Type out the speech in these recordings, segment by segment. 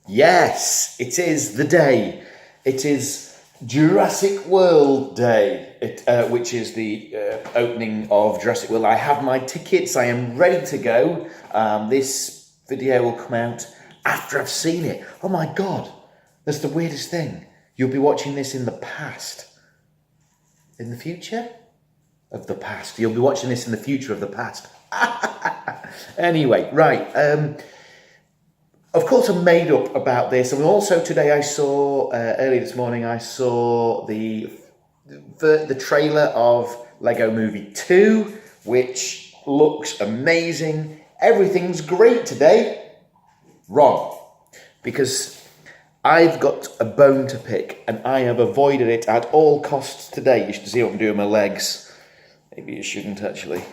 Yes, it is the day. It is Jurassic World Day, which is the opening of Jurassic World. I have my tickets. I am ready to go. This video will come out after I've seen it. Oh my God, that's the weirdest thing. You'll be watching this in the past. In the future? Of the past. You'll be watching this in the future of the past. Anyway, right. Of course, I'm made up about this, and also today I saw early this morning. I saw the trailer of Lego Movie 2, which looks amazing. Everything's great today. Wrong, because I've got a bone to pick, and I have avoided it at all costs today. You should see what I'm doing with my legs. Maybe you shouldn't actually.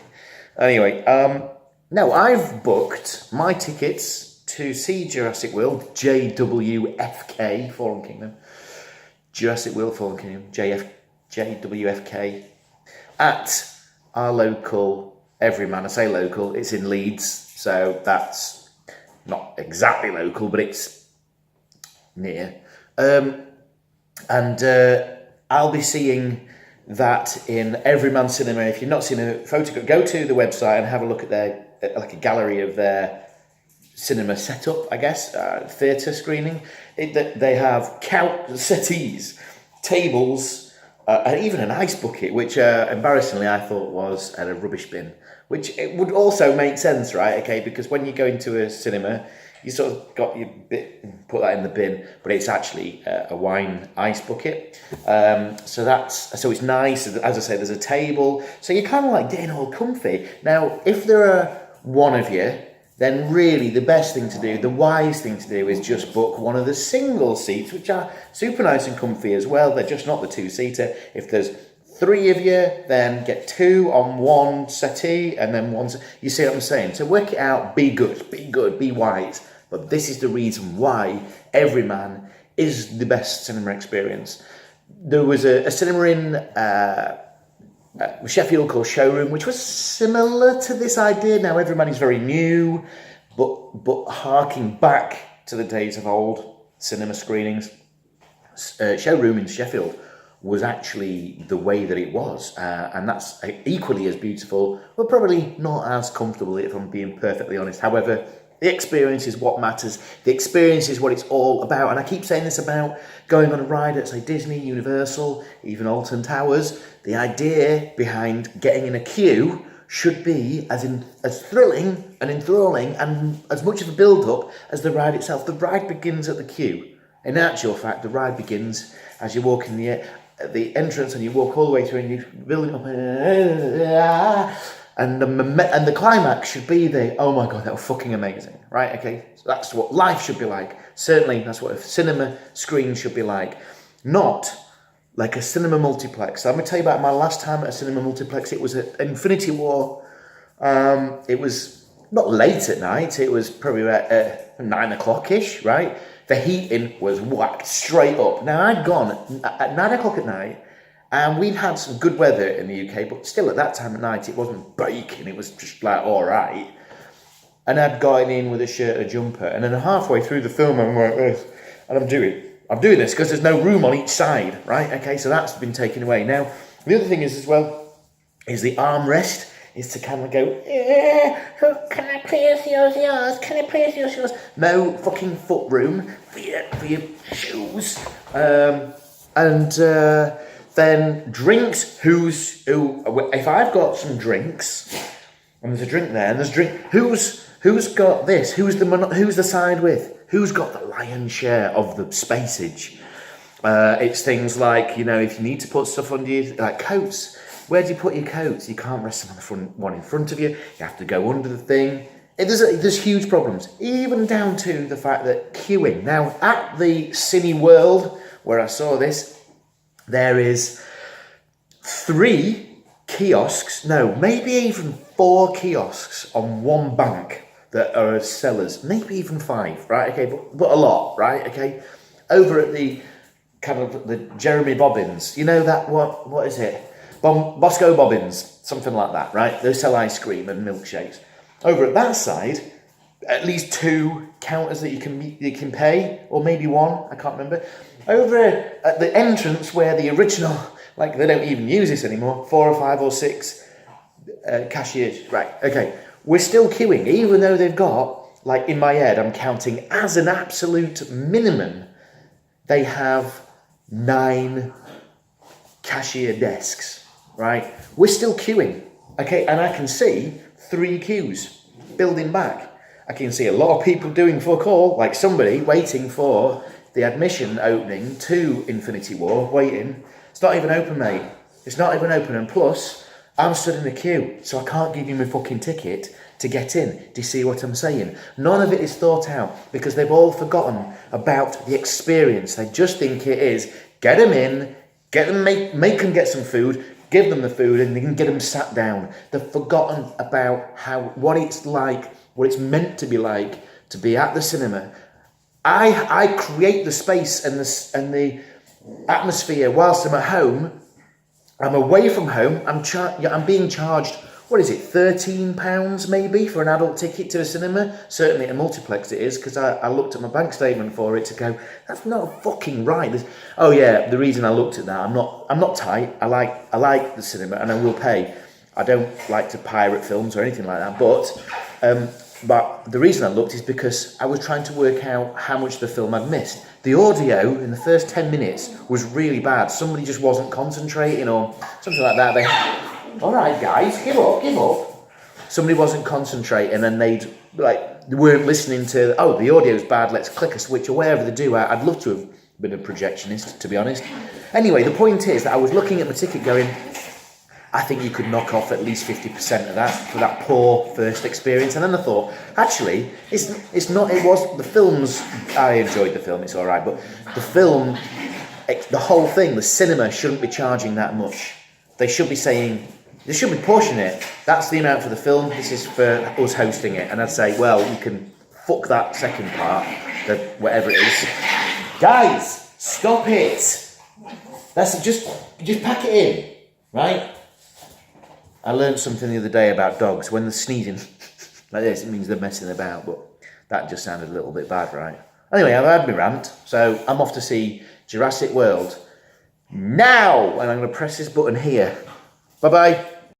Anyway, no, I've booked my tickets to see Jurassic World, JWFK, Fallen Kingdom. Jurassic World, Fallen Kingdom, JWFK, at our local Everyman. I say local, it's in Leeds, so that's not exactly local, but it's near. I'll be seeing that in Everyman Cinema. If you've not seen a photograph, go to the website and have a look at their, like a gallery of their cinema setup, I guess, theatre screening. They have settees, tables, and even an ice bucket, which embarrassingly I thought was at a rubbish bin, which it would also make sense, right? Okay, because when you go into a cinema, you sort of got your bit, put that in the bin, but it's actually a wine ice bucket. So it's nice. As I say, there's a table, so you're kind of like getting all comfy. Now, if there are one of you, then really the best thing to do, the wise thing to do, is just book one of the single seats, which are super nice and comfy as well. They're just not the two-seater. If there's three of you, then get two on one settee, and then one. You see what I'm saying? So work it out. Be good, be wise. But this is the reason why Everyman is the best cinema experience. There was a cinema in Sheffield called Showroom, which was similar to this idea. Now Everyman is very new, but harking back to the days of old cinema screenings. Showroom in Sheffield was actually the way that it was, and that's equally as beautiful, but probably not as comfortable, if I'm being perfectly honest. However, the experience is what matters. The experience is what it's all about. And I keep saying this about going on a ride at, say, Disney, Universal, even Alton Towers. The idea behind getting in a queue should be as thrilling and enthralling and as much of a build-up as the ride itself. The ride begins at the queue. In actual fact, the ride begins as you walk in the entrance, and you walk all the way through, and you're building up. And the climax should be oh my God, that was fucking amazing, right? Okay, so that's what life should be like. Certainly, that's what a cinema screen should be like. Not like a cinema multiplex. I'm going to tell you about my last time at a cinema multiplex. It was at Infinity War. It was not late at night. It was probably about 9 o'clock-ish, right? The heating was whacked straight up. Now, I'd gone at 9 o'clock at night, and we'd had some good weather in the UK, but still at that time at night, it wasn't baking. It was just like, all right. And I'd gotten in with a shirt and a jumper. And then halfway through the film, I'm like this. And I'm doing this because there's no room on each side, right? Okay, so that's been taken away. Now, the other thing is as well, is the armrest is to kind of go, can I please use yours? Can I please use yours? No fucking foot room for your shoes. Then drinks, if I've got some drinks, and there's a drink there, and there's a drink, who's got this? Who's the side with? Who's got the lion's share of the spacage? It's things like, if you need to put stuff under you, like coats. Where do you put your coats? You can't rest them on the front one in front of you. You have to go under the thing. There's huge problems, even down to the fact that queuing. Now, at the Cineworld, where I saw this, there is 3 kiosks, no, maybe even 4 kiosks on one bank that are as sellers, maybe even 5, right? Okay, but a lot, right? Okay, over at the kind of the Jeremy Bobbins, that what is it? Bosco Bobbins, something like that, right? They sell ice cream and milkshakes. Over at that side, at least 2 counters that you can pay, or maybe 1, I can't remember. Over at the entrance where the original, like they don't even use this anymore, 4 or 5 or 6 cashiers. Right, okay. We're still queuing, even though they've got, like in my head, I'm counting as an absolute minimum, they have 9 cashier desks, right? We're still queuing, okay? And I can see 3 queues building back. I can see a lot of people doing fuck all, like somebody waiting for the admission opening to Infinity War, waiting. It's not even open, mate. It's not even open, and plus, I'm stood in the queue, so I can't give you my fucking ticket to get in. Do you see what I'm saying? None of it is thought out because they've all forgotten about the experience. They just think it is get them in, get them, make them get some food, give them the food, and they can get them sat down. They've forgotten about what it's like, what it's meant to be like to be at the cinema. I create the space and the atmosphere whilst I'm at home. I'm away from home. I'm being charged, what is it, £13 maybe for an adult ticket to a cinema? Certainly at a multiplex it is, because I looked at my bank statement for it to go, that's not fucking right. Oh yeah, the reason I looked at that, I'm not tight. I like the cinema and I will pay. I don't like to pirate films or anything like that, but the reason I looked is because I was trying to work out how much the film I'd missed. The audio in the first 10 minutes was really bad. Somebody just wasn't concentrating or something like that. All right, guys, give up. Somebody wasn't concentrating and they weren't listening to, the audio's bad, let's click a switch or whatever they do. I'd love to have been a projectionist, to be honest. Anyway, the point is that I was looking at my ticket going, I think you could knock off at least 50% of that for that poor first experience. And then I thought, actually, it's not. It was the films. I enjoyed the film. It's all right, but the film, the whole thing, the cinema shouldn't be charging that much. They should be saying, they should be portioning it. That's the amount for the film. This is for us hosting it. And I'd say, well, you can fuck that second part, whatever it is. Guys, stop it. That's just pack it in, right? I learned something the other day about dogs. When they're sneezing like this, it means they're messing about, but that just sounded a little bit bad, right? Anyway, I've had my rant, so I'm off to see Jurassic World now, and I'm going to press this button here. Bye-bye.